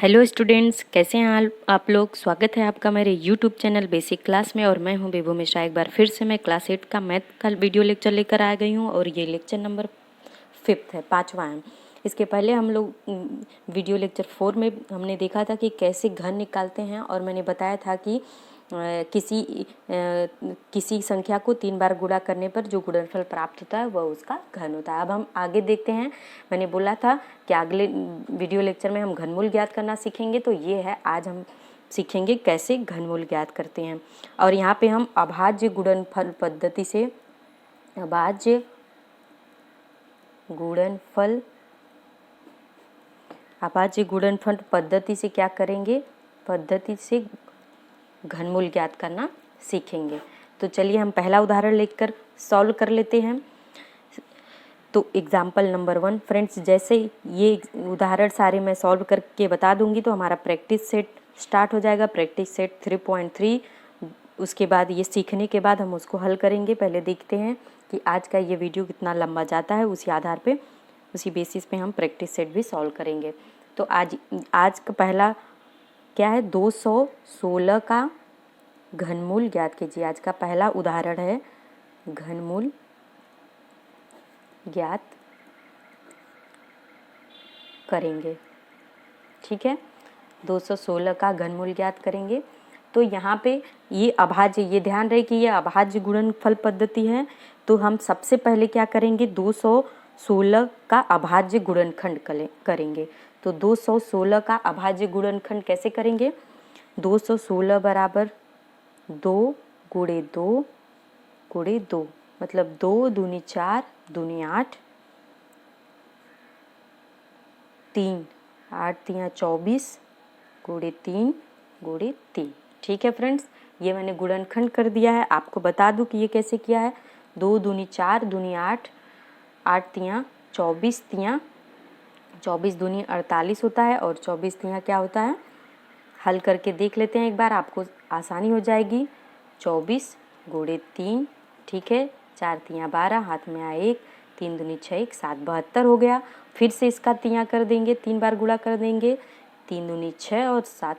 Hello students, कैसे हैं आप लोग। स्वागत है आपका मेरे यूट्यूब चैनल बेसिक क्लास में। और मैं हूं बेबू मिश्रा। एक बार फिर से मैं क्लास 8 का मैथ का वीडियो लेक्चर लेकर आ गई हूं और ये लेक्चर नंबर 5 है, 5वां है। इसके पहले हम लोग वीडियो लेक्चर 4 में हमने देखा था कि कैसे घन निकालते हैं और मैंने बताया था कि किसी संख्या को 3 बार गुणा करने पर जो गुणनफल प्राप्त होता है वह उसका घन होता है। अब हम आगे देखते हैं। मैंने बोला था कि अगले वीडियो लेक्चर में हम घनमूल ज्ञात करना सीखेंगे, तो ये है, आज हम सीखेंगे कैसे घनमूल ज्ञात करते हैं। और यहाँ पे हम अभाज्य गुणनफल पद्धति से अभाज्य गुणनफल पद्धति से क्या करेंगे, पद्धति से घनमूल ज्ञात करना सीखेंगे। तो चलिए हम पहला उदाहरण लेकर सॉल्व कर लेते हैं। तो एग्जाम्पल नंबर 1 फ्रेंड्स, जैसे ये उदाहरण सारे मैं सॉल्व करके बता दूंगी तो हमारा प्रैक्टिस सेट स्टार्ट हो जाएगा। Practice set 3.3। उसके बाद ये सीखने के बाद हम उसको हल करेंगे। पहले देखते हैं कि आज का ये वीडियो कितना लंबा जाता है, उसी आधार पे, उसी बेसिस पे हम प्रैक्टिस सेट भी सॉल्व करेंगे। तो आज का पहला क्या है, 216 का घनमूल ज्ञात कीजिए। आज का पहला उदाहरण है घनमूल ज्ञात करेंगे। ठीक है, 216 का घनमूल ज्ञात करेंगे। तो यहाँ पे ये अभाज्य, ये ध्यान रहे कि ये अभाज्य गुणनफल पद्धति है। तो हम सबसे पहले क्या करेंगे, 216 का अभाज्य गुणनखंड करेंगे। तो 216 का अभाज्य गुणनखंड कैसे करेंगे, 216 बराबर 2 गुणे 2 गुणे 2, मतलब 2 दूनी 4 दूनी 8, 3 8 3 24 गुणे 3 गुणे 3। ठीक है फ्रेंड्स, ये मैंने गुणनखंड कर दिया है। आपको बता दूं कि ये कैसे किया है। 2 दूनी 4 दूनी 8, 8 3 24, 24 दूनी 48 होता है और 24 3 क्या होता है, हल करके देख लेते हैं एक बार, आपको आसानी हो जाएगी। 24 गुणे 3, ठीक है, 4 3 12, हाथ में आया 1, 3 दूनी 6 1 7, 72 हो गया। फिर से इसका 3 कर देंगे, 3 बार गुणा कर देंगे, 3 दूनी 6 और 7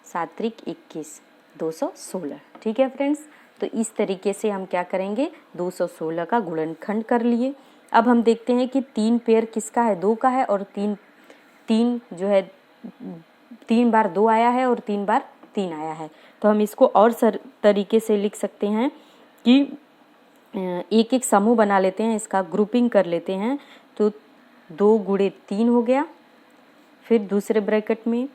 7 त्रिक 21, 216। ठीक है फ्रेंड्स, तो इस तरीके से हम क्या करेंगे, 216 का गुणनखंड कर लिए। अब हम देखते हैं कि 3 पेयर किसका है, 2 का है, और 3 जो है 3 बार 2 आया है और 3 बार 3 आया है। तो हम इसको और तरीके से लिख सकते हैं कि एक एक समूह बना लेते हैं, इसका ग्रुपिंग कर लेते हैं। तो 2 गुणे 3 हो गया, फिर दूसरे ब्रैकेट में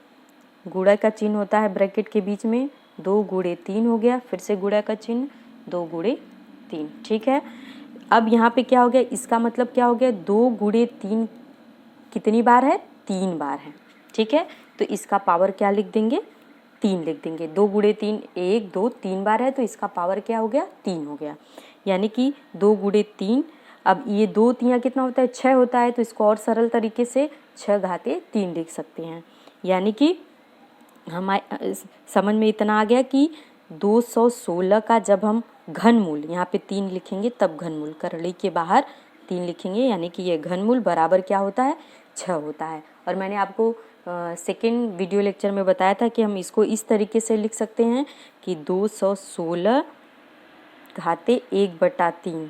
गुणा का चिन्ह होता है ब्रैकेट के बीच में, 2 गुणे 3 हो गया, फिर से गुणा का चिन्ह, 2 गुणे 3। ठीक है, अब यहाँ पे क्या हो गया, इसका मतलब क्या हो गया, 2 गुणे 3 कितनी बार है, 3 बार है। ठीक है, तो इसका पावर क्या लिख देंगे, 3 लिख देंगे। 2 गुणे 3 1 2 3 बार है, तो इसका पावर क्या हो गया, 3 हो गया। यानी कि 2 गुणे 3, अब ये 2 3 कितना होता है, 6 होता है। तो इसको और सरल तरीके से 6 घाते 3 लिख सकते हैं। यानी कि हमारे समझ में इतना आ गया कि 216 का जब हम घनमूल, यहाँ पे 3 लिखेंगे तब घनमूल, करड़ी के बाहर 3 लिखेंगे, यानी कि ये घनमूल बराबर क्या होता है, 6 होता है। और मैंने आपको सेकेंड वीडियो लेक्चर में बताया था कि हम इसको इस तरीके से लिख सकते हैं कि 216 घाते 1/3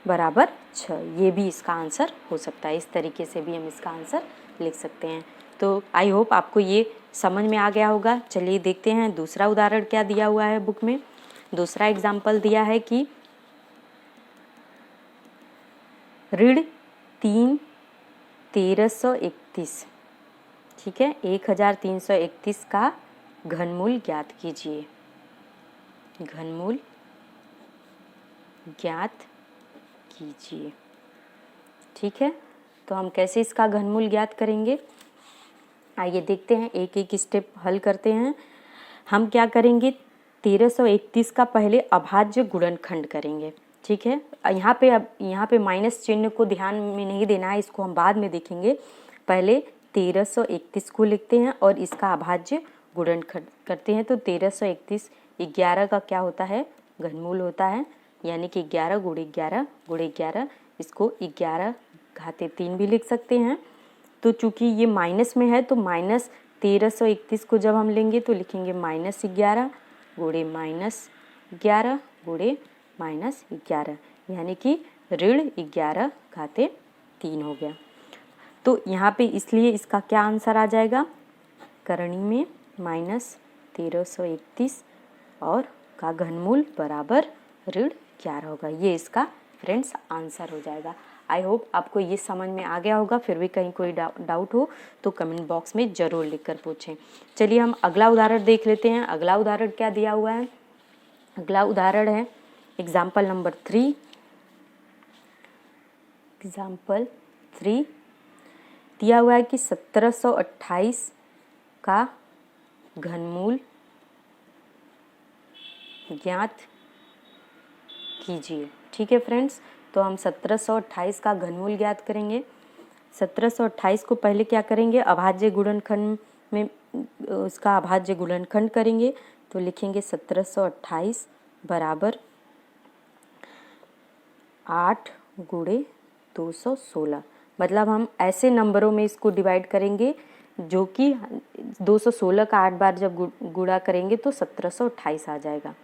बराबर 6। ये भी इसका आंसर हो सकता है, इस तरीके से भी हम इसका आंसर लिख सकते हैं। तो आई होप आपको ये समझ में आ गया होगा। चलिए देखते हैं दूसरा उदाहरण क्या दिया हुआ है बुक में। दूसरा एग्जाम्पल दिया है कि ऋण 3 1331, ठीक है, 1331 का घनमूल ज्ञात कीजिए। घनमूल ज्ञात कीजिए। ठीक है, तो हम कैसे इसका घनमूल ज्ञात करेंगे, आइए देखते हैं, एक एक स्टेप हल करते हैं। हम क्या करेंगे, 1331 का पहले अभाज्य गुणनखंड करेंगे। ठीक है, यहाँ पे माइनस चिन्ह को ध्यान में नहीं देना है, इसको हम बाद में देखेंगे। पहले 1331 को लिखते हैं और इसका अभाज्य गुणनखंड करते हैं। तो 1331 11 का क्या होता है, घनमूल होता है, यानी कि 11 गुणे 11 गुणे 11, इसको 11 घाते 3 भी लिख सकते हैं। तो चूँकि ये माइनस में है तो माइनस 1331 को जब हम लेंगे तो लिखेंगे -11 गुणे -11 गुणे -11, यानी कि ऋण 11 घाते 3 हो गया। तो यहाँ पे इसलिए इसका क्या आंसर आ जाएगा, करणी में -1331 और का घनमूल बराबर ऋण 11 होगा। ये इसका फ्रेंड्स आंसर हो जाएगा। आई होप आपको ये समझ में आ गया होगा। फिर भी कहीं कोई डाउट हो तो कमेंट बॉक्स में ज़रूर लिखकर पूछें। चलिए हम अगला उदाहरण देख लेते हैं। अगला उदाहरण क्या दिया हुआ है, अगला उदाहरण है एग्जाम्पल नंबर 3। एग्जाम्पल 3 दिया हुआ है कि 1728 का घनमूल ज्ञात कीजिए। ठीक है फ्रेंड्स, तो हम 1728 का घनमूल ज्ञात करेंगे। 1728 को पहले क्या करेंगे, अभाज्य गुणनखंड में उसका अभाज्य गुणनखंड करेंगे। तो लिखेंगे 1728 बराबर 8 गुणे 216। मतलब हम ऐसे नंबरों में इसको डिवाइड करेंगे जो कि 216 का 8 बार जब गुणा करेंगे तो 1728 आ जाएगा।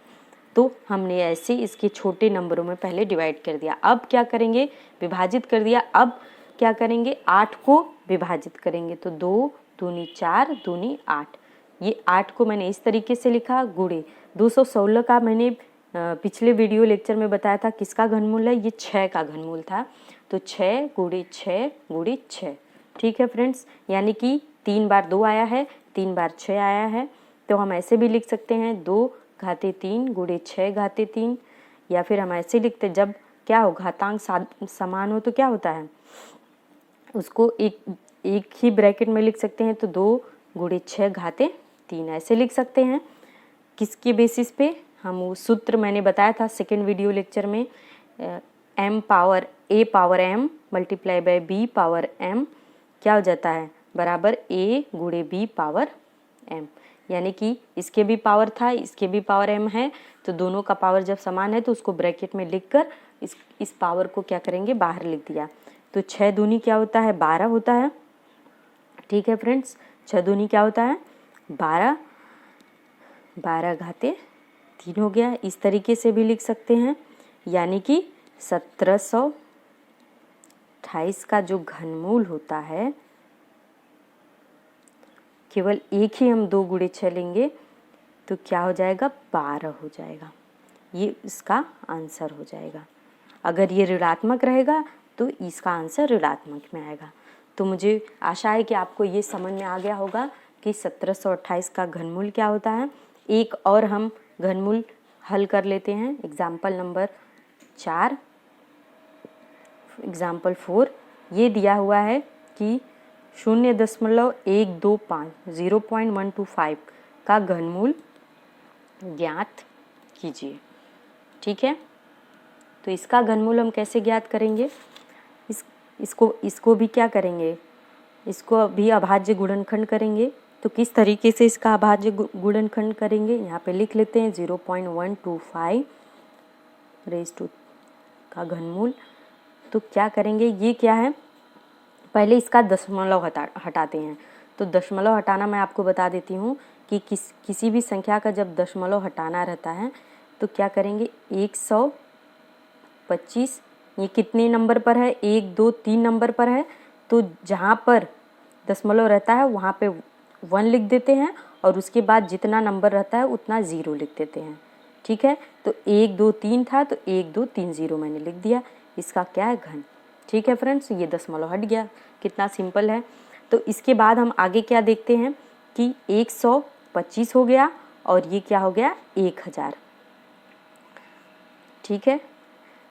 तो हमने ऐसे इसके छोटे नंबरों में पहले डिवाइड कर दिया। अब क्या करेंगे, विभाजित कर दिया। अब क्या करेंगे, 8 को विभाजित करेंगे। तो 2 दूनी 4 दूनी 8। ये 8 को मैंने इस तरीके से लिखा गुणे 216 का मैंने पिछले वीडियो लेक्चर में बताया था किसका घनमूल है, ये 6 का घनमूल था। तो 6 गुणे 6 गुणे 6। ठीक है फ्रेंड्स, यानी कि 3 बार 2 आया है, 3 बार 6 आया है। तो हम ऐसे भी लिख सकते हैं 2 घाते 3 गुणे 6 घाते 3, या फिर हम ऐसे लिखते जब क्या हो घातांक समान हो तो क्या होता है, उसको एक ही ब्रैकेट में लिख सकते हैं। तो 2 गुणे 6 घाते 3 ऐसे लिख सकते हैं। किसके बेसिस पे, हम वो सूत्र मैंने बताया था सेकेंड वीडियो लेक्चर में, m power a power m multiply by b power m क्या हो जाता है, बराबर a गुणे b पावर m। यानी कि इसके भी पावर था, इसके भी पावर m है, तो दोनों का पावर जब समान है तो उसको ब्रैकेट में लिखकर इस पावर को क्या करेंगे, बाहर लिख दिया। तो 6 दूनी क्या होता है, 12 होता है। ठीक है फ्रेंड्स, 6 दूनी क्या होता है, 12, 12 घाते 3 हो गया। इस तरीके से भी लिख सकते हैं, यानी कि 1728 का जो घनमूल होता है, केवल एक ही हम 2 गुणे 6 लेंगे तो क्या हो जाएगा, 12 हो जाएगा। ये इसका आंसर हो जाएगा। अगर ये ऋणात्मक रहेगा तो इसका आंसर ऋणात्मक में आएगा। तो मुझे आशा है कि आपको ये समझ में आ गया होगा कि 1728 का घनमूल क्या होता है। एक और हम घनमूल हल कर लेते हैं, एग्जाम्पल नंबर 4। एग्जाम्पल 4 ये दिया हुआ है कि 0.125 0.125 का घनमूल ज्ञात कीजिए। ठीक है, तो इसका घनमूल हम कैसे ज्ञात करेंगे, इसको भी क्या करेंगे, इसको भी अभाज्य गुणनखंड करेंगे। तो किस तरीके से इसका अभाज्य गुणनखंड करेंगे, यहाँ पे लिख लेते हैं 0.125 रेज़ टू का घनमूल। तो क्या करेंगे, ये क्या है, पहले इसका दशमलव हटाते हैं। तो दशमलव हटाना मैं आपको बता देती हूँ कि किसी भी संख्या का जब दशमलव हटाना रहता है तो क्या करेंगे, 125 ये कितने नंबर पर है, 1 2 3 नंबर पर है। तो जहाँ पर दशमलव रहता है वहाँ पे 1 लिख देते हैं और उसके बाद जितना नंबर रहता है उतना 0 लिख देते हैं। ठीक है, तो 1 2 3 था तो 1 2 3 0 मैंने लिख दिया। इसका क्या है, घन। ठीक है फ्रेंड्स, ये दशमलव हट गया, कितना सिंपल है। तो इसके बाद हम आगे क्या देखते हैं कि 125 हो गया और ये क्या हो गया, 1000। ठीक है,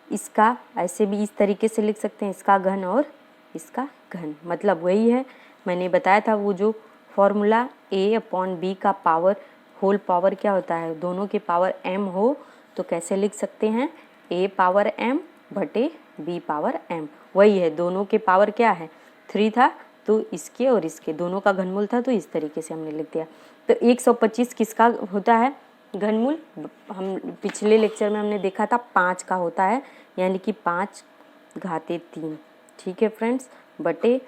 इसका ऐसे भी इस तरीके से लिख सकते हैं, इसका घन और इसका घन, मतलब वही है मैंने बताया था वो जो फॉर्मूला a/b का पावर होल पावर क्या होता है, दोनों के पावर m हो तो कैसे लिख सकते हैं, a पावर m बटे b पावर m। वही है, दोनों के पावर क्या है, 3 था तो इसके और इसके दोनों का घनमूल था, तो इस तरीके से हमने लिख दिया। तो 125 किसका होता है घनमूल, हम पिछले लेक्चर में हमने देखा था 5 का होता है, यानी कि 5 घाते 3। ठीक है फ्रेंड्स, बटे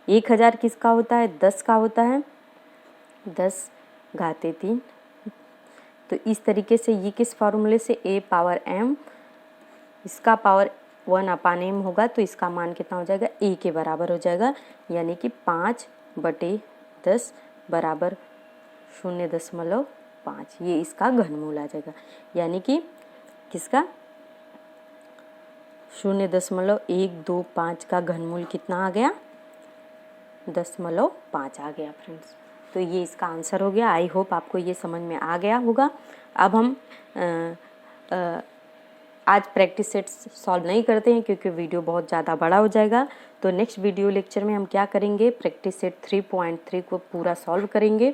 1000 किसका होता है? 10 का होता है, 10 घाते 3। तो इस तरीके से ये किस फॉर्मूले से, a पावर m, इसका पावर 1/m होगा तो इसका मान कितना हो जाएगा? a के बराबर हो जाएगा, यानी कि 5/10 बराबर 0.5। ये इसका घनमूल आ जाएगा, यानी कि किसका? 0.125 का घनमूल कितना आ गया? 0.5 आ गया फ्रेंड्स। तो ये इसका आंसर हो गया। आई होप आपको ये समझ में आ गया होगा। अब हम आज प्रैक्टिस सेट्स सॉल्व नहीं करते हैं क्योंकि वीडियो बहुत ज़्यादा बड़ा हो जाएगा। तो नेक्स्ट वीडियो लेक्चर में हम क्या करेंगे, प्रैक्टिस सेट 3.3 को पूरा सॉल्व करेंगे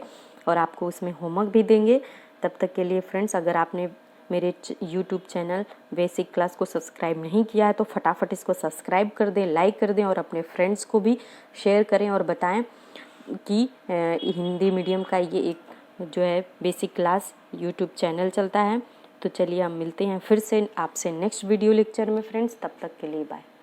और आपको उसमें होमवर्क भी देंगे। तब तक के लिए फ्रेंड्स, अगर आपने मेरे यूट्यूब चैनल बेसिक क्लास को सब्सक्राइब नहीं किया है तो फटाफट इसको सब्सक्राइब कर दें, लाइक कर दें और अपने फ्रेंड्स को भी शेयर करें और बताएं कि हिंदी मीडियम का ये एक जो है बेसिक क्लास यूट्यूब चैनल चलता है। तो चलिए हम मिलते हैं फिर से आपसे नेक्स्ट वीडियो लेक्चर में फ्रेंड्स। तब तक के लिए बाय।